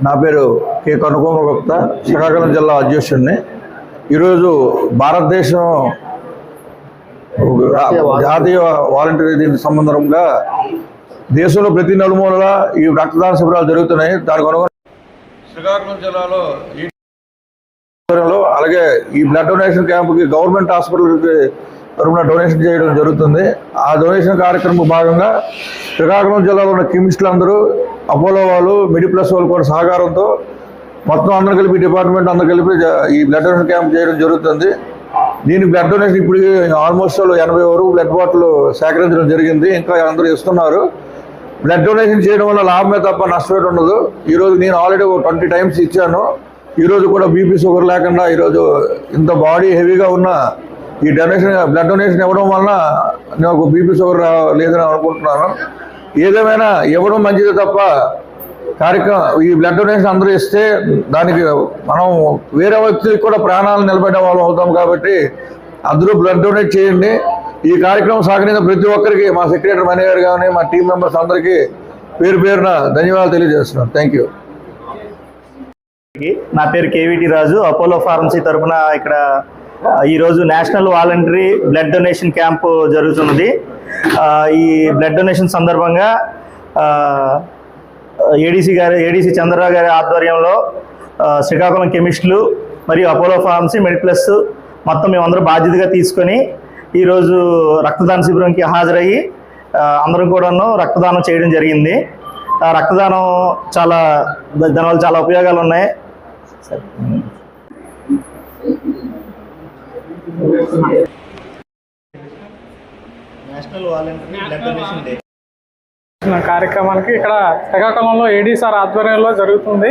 నా పేరు కె కనుకోమ గుప్తా, శ్రీకాకుళం జిల్లా అధ్యక్షుడిని. ఈరోజు భారతదేశం జాతీయ వాలంటీర్ దీనికి సంబంధంగా దేశంలో ప్రతి నలుమూలల ఈ రక్తదాన శిబిరాలు జరుగుతున్నాయి. దానికి అనుగుణంగా శ్రీకాకుళం జిల్లాలో అలాగే ఈ బ్లడ్ డొనేషన్ క్యాంపుకి గవర్నమెంట్ హాస్పిటల్కి తరఫున డొనేషన్ చేయడం జరుగుతుంది. ఆ డొనేషన్ కార్యక్రమం భాగంగా శ్రీకాకుళం జిల్లాలో ఉన్న కెమిస్టులు అందరూ, అపోలో వాళ్ళు, మెడిప్లస్ వాళ్ళు కూడా సహకారంతో మొత్తం అందరూ కలిపి, డిపార్ట్మెంట్ అందరూ కలిపి ఈ బ్లడ్ డొనేషన్ క్యాంప్ చేయడం జరుగుతుంది. దీనికి బ్లడ్ డొనేషన్ ఇప్పుడు ఆల్మోస్ట్ 80 వరకు బ్లడ్ బాటిల్ సేకరించడం జరిగింది. ఇంకా అందరూ ఇస్తున్నారు. బ్లడ్ డొనేషన్ చేయడం వల్ల లాభమే తప్ప నష్టమే ఉండదు. ఈరోజు నేను ఆల్రెడీ 20 టైమ్స్ ఇచ్చాను. ఈరోజు కూడా బీపీ షుగర్ లేకుండా ఈరోజు ఇంత బాడీ హెవీగా ఉన్న ఈ బ్లడ్ డొనేషన్ ఇవ్వడం వలన నాకు బీపీ షుగర్ లేదని అనుకుంటున్నాను. ఏదేమైనా ఇవ్వడం మంచిదే తప్ప కార్యక్రమం ఈ బ్లడ్ డొనేషన్ అందరూ ఇస్తే దానికి మనం వేరే వ్యక్తులకు కూడా ప్రాణాలు నిలబెట్టే వాళ్ళం అవుతాం. కాబట్టి అందరూ బ్లడ్ డొనేట్ చేయండి. ఈ కార్యక్రమం సహకరించిన ప్రతి ఒక్కరికి, మా సెక్రటరీ మణి గారు కానీ, మా టీం మెంబర్స్ అందరికీ పేరు పేరున ధన్యవాదాలు తెలియజేస్తున్నాను. Thank you. నా పేరు కేవీటీ రాజు, అపోలో ఫార్మసీ తరఫున ఇక్కడ ఈరోజు national voluntary blood donation camp జరుగుతున్నది. ఈ బ్లడ్ డొనేషన్ సందర్భంగా ఏడీసీ చంద్రరావు గారి ఆధ్వర్యంలో శ్రీకాకుళం కెమిస్టులు మరియు అపోలో ఫార్మసీ, మెడిప్లస్ మొత్తం మేమందరూ బాధ్యతగా తీసుకొని ఈరోజు రక్తదాన శిబిరంకి హాజరయ్యి అందరం కూడాను రక్తదానం చేయడం జరిగింది. రక్తదానం దానివల్ల చాలా ఉపయోగాలు ఉన్నాయి. National voluntary blood donation day కార్యక్రమానికి ఇక్కడ శ్రీకాకుళంలో ఏడీ సార్ ఆధ్వర్యంలో జరుగుతుంది.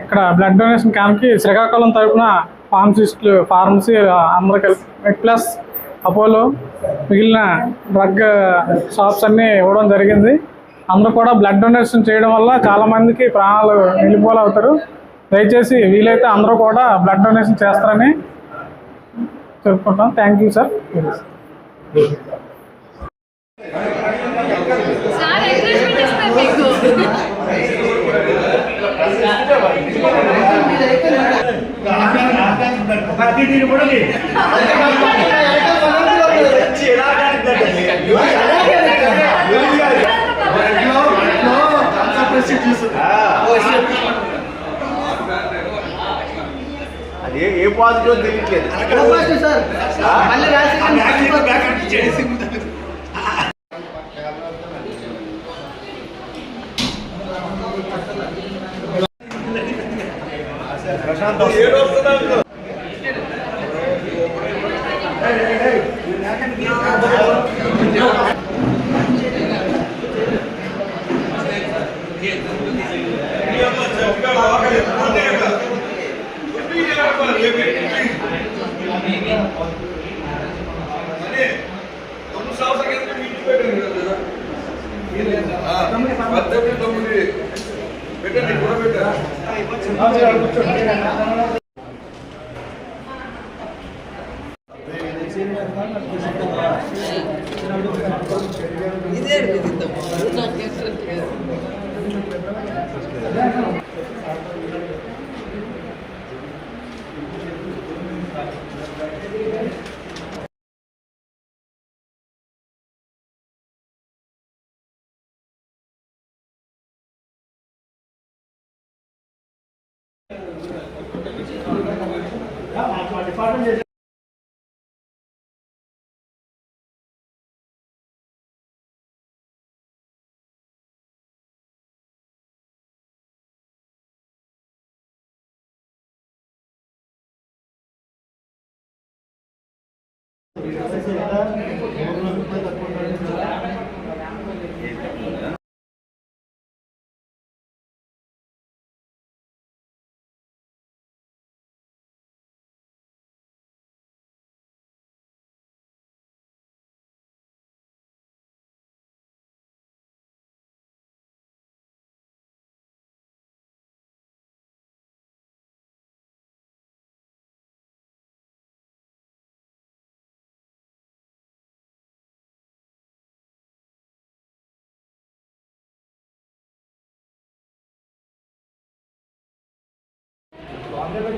ఇక్కడ బ్లడ్ డొనేషన్ క్యాంప్కి శ్రీకాకుళం తరఫున ఫార్మసీ అందరూ కలిపి మెడ్ప్లస్, అపోలో, మిగిలిన డ్రగ్ షాప్స్ అన్నీ ఇవ్వడం జరిగింది. అందరూ కూడా బ్లడ్ డొనేషన్ చేయడం వల్ల చాలామందికి ప్రాణాలు నిలిపోలవుతారు. దయచేసి వీలైతే అందరూ కూడా బ్లడ్ డొనేషన్ చేస్తారని చెప్పుకుంటాం. Thank you sir. అది ఏ పాజిటివ్ తెలియట్లేదు. డిపార్ట్మెంట్ అందరూ